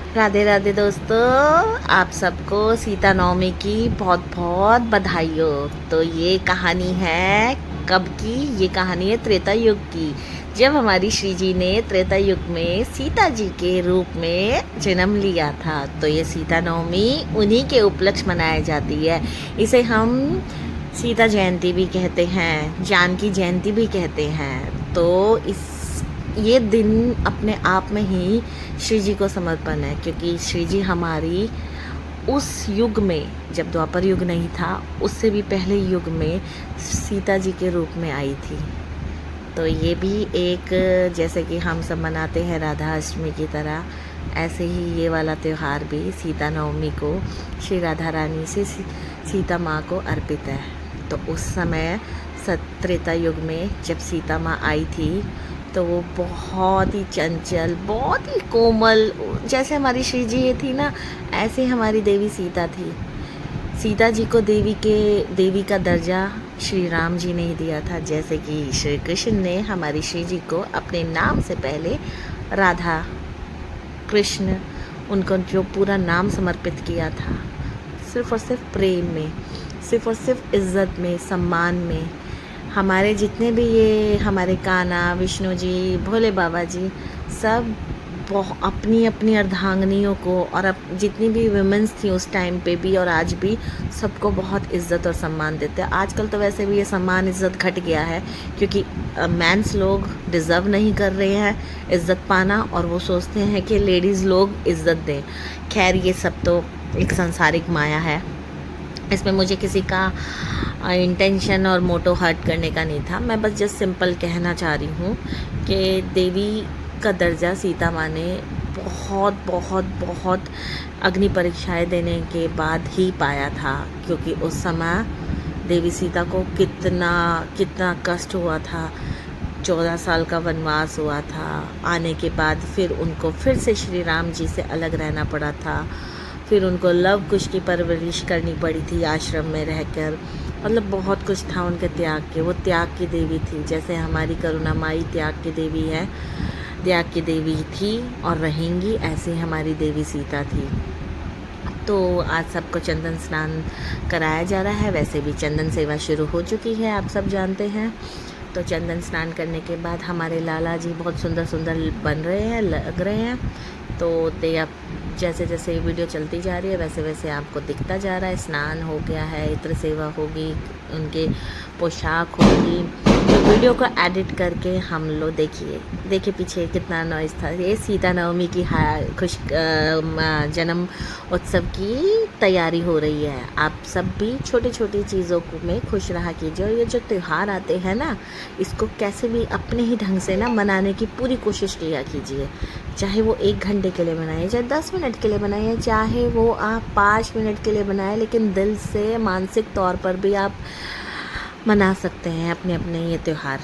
राधे राधे दोस्तों, आप सबको सीता नवमी की बहुत बहुत बधाई हो। तो ये कहानी है कब की? ये कहानी है त्रेता युग की, जब हमारी श्री जी ने त्रेता युग में सीता जी के रूप में जन्म लिया था। तो ये सीता नवमी उन्हीं के उपलक्ष्य मनाई जाती है। इसे हम सीता जयंती भी कहते हैं, जानकी जयंती भी कहते हैं। तो इस ये दिन अपने आप में ही श्री जी को समर्पण है, क्योंकि श्री जी हमारी उस युग में, जब द्वापर युग नहीं था, उससे भी पहले युग में सीता जी के रूप में आई थी। तो ये भी एक, जैसे कि हम सब मनाते हैं राधा अष्टमी की तरह, ऐसे ही ये वाला त्यौहार भी सीता नवमी को श्री राधा रानी से सीता माँ को अर्पित है। तो उस समय त्रेता युग में जब सीता माँ आई थी, तो वो बहुत ही चंचल, बहुत ही कोमल, जैसे हमारी श्री जी ये थी ना, ऐसे हमारी देवी सीता थी। सीता जी को देवी का दर्जा श्री राम जी ने ही दिया था, जैसे कि श्री कृष्ण ने हमारी श्री जी को अपने नाम से पहले राधा कृष्ण, उनको जो पूरा नाम समर्पित किया था, सिर्फ और सिर्फ प्रेम में, सिर्फ और सिर्फ इज्जत में, सम्मान में। हमारे जितने भी ये हमारे कान्हा, विष्णु जी, भोले बाबा जी, सब अपनी अपनी अर्धांगिनियों को, और जितनी भी वुमेन्स थी उस टाइम पे भी और आज भी, सबको बहुत इज्जत और सम्मान देते हैं। आजकल तो वैसे भी ये सम्मान इज्जत घट गया है, क्योंकि मैंस लोग डिज़र्व नहीं कर रहे हैं इज्जत पाना, और वो सोचते हैं कि लेडीज़ लोग इज्जत दें। खैर, ये सब तो एक सांसारिक माया है, इसमें मुझे किसी का इंटेंशन और मोटो हर्ट करने का नहीं था। मैं बस जस्ट सिंपल कहना चाह रही हूँ कि देवी का दर्जा सीता माँ ने बहुत बहुत बहुत अग्नि परीक्षाएं देने के बाद ही पाया था, क्योंकि उस समय देवी सीता को कितना कितना कष्ट हुआ था। 14 साल का वनवास हुआ था, आने के बाद फिर उनको फिर से श्री राम जी से अलग रहना पड़ा था। फिर उनको लव कुश की परवरिश करनी पड़ी थी आश्रम में रहकर। मतलब बहुत कुछ था उनके त्याग के, वो त्याग की देवी थी। जैसे हमारी करुणा माई त्याग की देवी है, त्याग की देवी थी और रहेंगी, ऐसे हमारी देवी सीता थी। तो आज सबको चंदन स्नान कराया जा रहा है। वैसे भी चंदन सेवा शुरू हो चुकी है, आप सब जानते हैं। तो चंदन स्नान करने के बाद हमारे लाला जी बहुत सुंदर सुंदर बन रहे हैं, लग रहे हैं। तो अब जैसे जैसे वीडियो चलती जा रही है, वैसे वैसे आपको दिखता जा रहा है। स्नान हो गया है, इत्र सेवा होगी, उनके पोशाक होगी। तो वीडियो को एडिट करके हम लोग देखिए पीछे कितना नॉइज़ था। ये सीता नवमी की जन्म उत्सव की तैयारी हो रही है। आप सब भी छोटी छोटी चीज़ों को में खुश रहा कीजिए, और ये जो त्यौहार आते हैं ना, इसको कैसे भी अपने ही ढंग से ना मनाने की पूरी कोशिश किया कीजिए। चाहे वो 1 घंटे के लिए बनाइए, चाहे 10 मिनट के लिए बनाइए, चाहे वो आप 5 मिनट के लिए बनाए, लेकिन दिल से मानसिक तौर पर भी आप मना सकते हैं अपने अपने ये त्यौहार।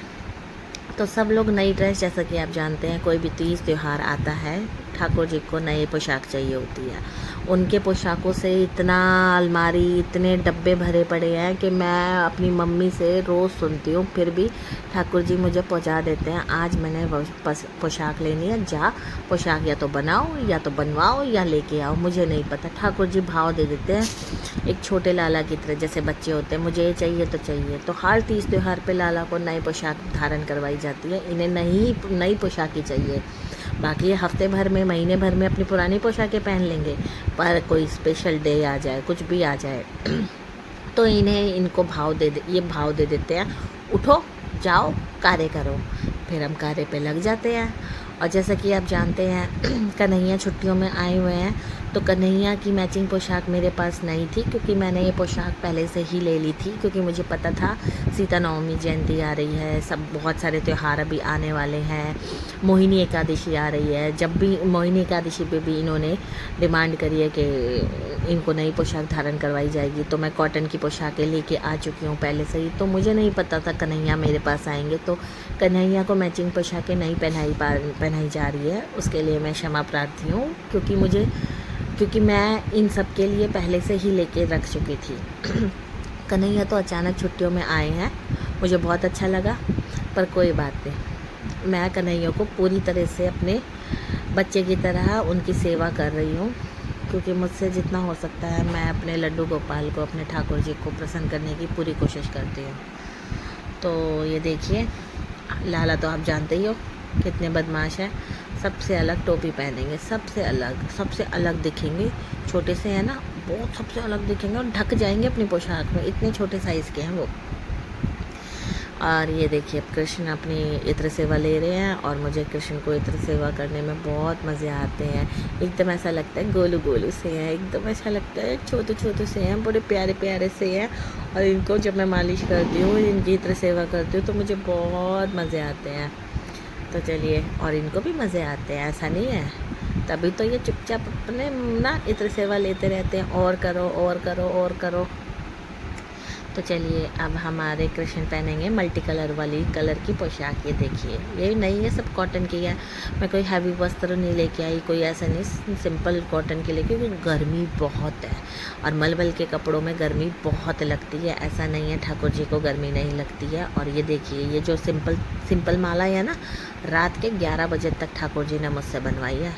तो सब लोग नई ड्रेस, जैसा कि आप जानते हैं, कोई भी तीज त्यौहार आता है, ठाकुर जी को नई पोशाक चाहिए होती है। उनके पोशाकों से इतना अलमारी, इतने डब्बे भरे पड़े हैं कि मैं अपनी मम्मी से रोज़ सुनती हूँ, फिर भी ठाकुर जी मुझे पहुँचा देते हैं, आज मैंने पोशाक लेनी है, जा पोशाक या तो बनाओ या तो बनवाओ या लेके आओ, मुझे नहीं पता। ठाकुर जी भाव दे देते हैं एक छोटे लाला की तरह, जैसे बच्चे होते हैं, मुझे ये चाहिए तो चाहिए। तो हर तीज त्यौहार पे लाला को नई पोशाक धारण करवाई जाती है, इन्हें नई पोशाक ही चाहिए। बाकी हफ्ते भर में, महीने भर में अपनी पुरानी पोशाकें पहन लेंगे, पर कोई स्पेशल डे आ जाए, कुछ भी आ जाए तो इनको भाव दे देते हैं, उठो जाओ कार्य करो। फिर हम कार्य पे लग जाते हैं। और जैसा कि आप जानते हैं कन्हैया छुट्टियों में आए हुए हैं, तो कन्हैया की मैचिंग पोशाक मेरे पास नहीं थी, क्योंकि मैंने ये पोशाक पहले से ही ले ली थी, क्योंकि मुझे पता था सीता नवमी जयंती आ रही है, सब बहुत सारे त्यौहार अभी आने वाले हैं, मोहिनी एकादशी आ रही है। जब भी मोहिनी एकादशी पे भी इन्होंने डिमांड करी है कि इनको नई पोशाक धारण करवाई जाएगी, तो मैं कॉटन की पोशाकें लेके आ चुकी हूँ पहले से ही। तो मुझे नहीं पता था कन्हैया मेरे पास आएंगे, तो कन्हैया को मैचिंग पोशाकें नहीं पहनाई जा रही है, उसके लिए मैं क्षमा प्रार्थी हूँ, क्योंकि मैं इन सब के लिए पहले से ही लेके रख चुकी थी। कन्हैया तो अचानक छुट्टियों में आए हैं, मुझे बहुत अच्छा लगा, पर कोई बात नहीं, मैं कन्हैया को पूरी तरह से अपने बच्चे की तरह उनकी सेवा कर रही हूँ, क्योंकि मुझसे जितना हो सकता है मैं अपने लड्डू गोपाल को, अपने ठाकुर जी को प्रसन्न करने की पूरी कोशिश करती हूँ। तो ये देखिए, लाला तो आप जानते ही हो कितने बदमाश हैं। सबसे अलग टोपी पहनेंगे, सबसे अलग दिखेंगे। छोटे से हैं ना, बहुत सबसे अलग दिखेंगे और ढक जाएंगे अपनी पोशाक में, इतने छोटे साइज़ के हैं वो। और ये देखिए, अब कृष्ण अपनी इत्र सेवा ले रहे हैं और मुझे कृष्ण को इत्र सेवा करने में बहुत मज़े आते हैं। एकदम ऐसा लगता है गोलू गोलू से हैं, एकदम ऐसा लगता है छोटे छोटे से हैं, बड़े प्यारे प्यारे से हैं। और इनको जब मैं मालिश करती हूँ, इनकी इत्र सेवा करती हूँ, तो मुझे बहुत मज़े आते हैं। तो चलिए, और इनको भी मज़े आते हैं, ऐसा नहीं है। तभी तो ये चुपचाप अपने ना इत्र सेवा लेते रहते हैं, और करो और करो और करो। तो चलिए, अब हमारे कृष्ण पहनेंगे मल्टी कलर वाली कलर की पोशाक। ये देखिए, ये नहीं है, सब कॉटन की है। मैं कोई हैवी वस्त्र नहीं लेके आई, कोई ऐसा नहीं, सिंपल कॉटन के लिए, क्योंकि गर्मी बहुत है और मलमल के कपड़ों में गर्मी बहुत लगती है। ऐसा नहीं है ठाकुर जी को गर्मी नहीं लगती है। और ये देखिए, ये जो सिंपल माला है ना, रात के 11 बजे तक ठाकुर जी ने मुझसे बनवाई है।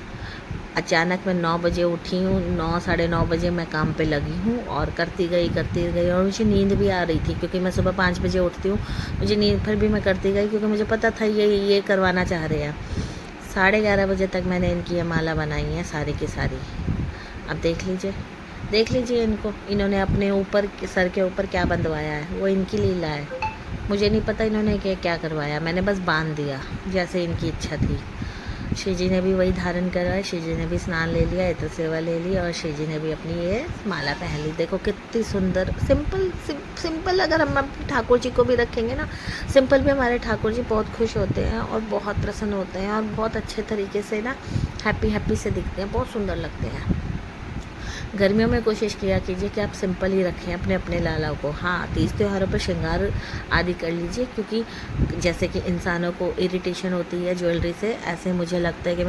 अचानक मैं 9 बजे उठी हूँ, 9 साढ़े 9 बजे मैं काम पे लगी हूँ और करती गई और मुझे नींद भी आ रही थी, क्योंकि मैं सुबह 5 बजे उठती हूँ। मुझे नींद, फिर भी मैं करती गई, क्योंकि मुझे पता था ये करवाना चाह रहे हैं। 11:30 बजे तक मैंने इनकी ये माला बनाई है सारी की सारी। अब देख लीजिए इनको, इन्होंने अपने ऊपर, सर के ऊपर क्या बंधवाया है, वो इनकी लीला है। मुझे नहीं पता इन्होंने क्या करवाया, मैंने बस बांध दिया जैसे इनकी इच्छा थी। श्री जी ने भी वही धारण करा है, श्री जी ने भी स्नान ले लिया, इत्र सेवा ले ली और श्री जी ने भी अपनी ये माला पहन ली। देखो कितनी सुंदर, सिंपल अगर हम अपने ठाकुर जी को भी रखेंगे ना, सिंपल भी हमारे ठाकुर जी बहुत खुश होते हैं और बहुत प्रसन्न होते हैं और बहुत अच्छे तरीके से ना हैप्पी से दिखते हैं, बहुत सुंदर लगते हैं। गर्मियों में कोशिश किया कीजिए कि आप सिंपल ही रखें अपने अपने लाला को। हाँ, तीज त्योहारों पर श्रृंगार आदि कर लीजिए, क्योंकि जैसे कि इंसानों को इरिटेशन होती है ज्वेलरी से, ऐसे मुझे लगता है कि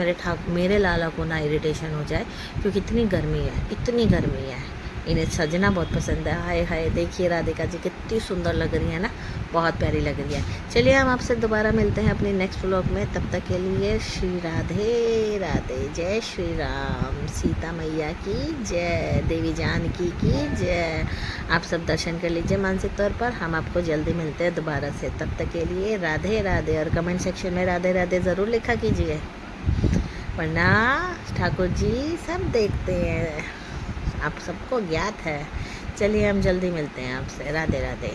मेरे लाला को ना इरिटेशन हो जाए, क्योंकि इतनी गर्मी है। इन्हें सजना बहुत पसंद है। हाय हाय, देखिए राधिका जी कितनी सुंदर लग रही है ना, बहुत प्यारी लग रही है। चलिए, हम आपसे दोबारा मिलते हैं अपने नेक्स्ट व्लॉग में। तब तक के लिए श्री राधे राधे, जय श्री राम, सीता मैया की जय, देवी जानकी की जय। आप सब दर्शन कर लीजिए मानसिक तौर पर। हम आपको जल्दी मिलते हैं दोबारा से। तब तक के लिए राधे राधे, और कमेंट सेक्शन में राधे राधे ज़रूर लिखा कीजिए, वरना ठाकुर जी सब देखते हैं, आप सबको ज्ञात है। चलिए, हम जल्दी मिलते हैं आपसे। राधे राधे।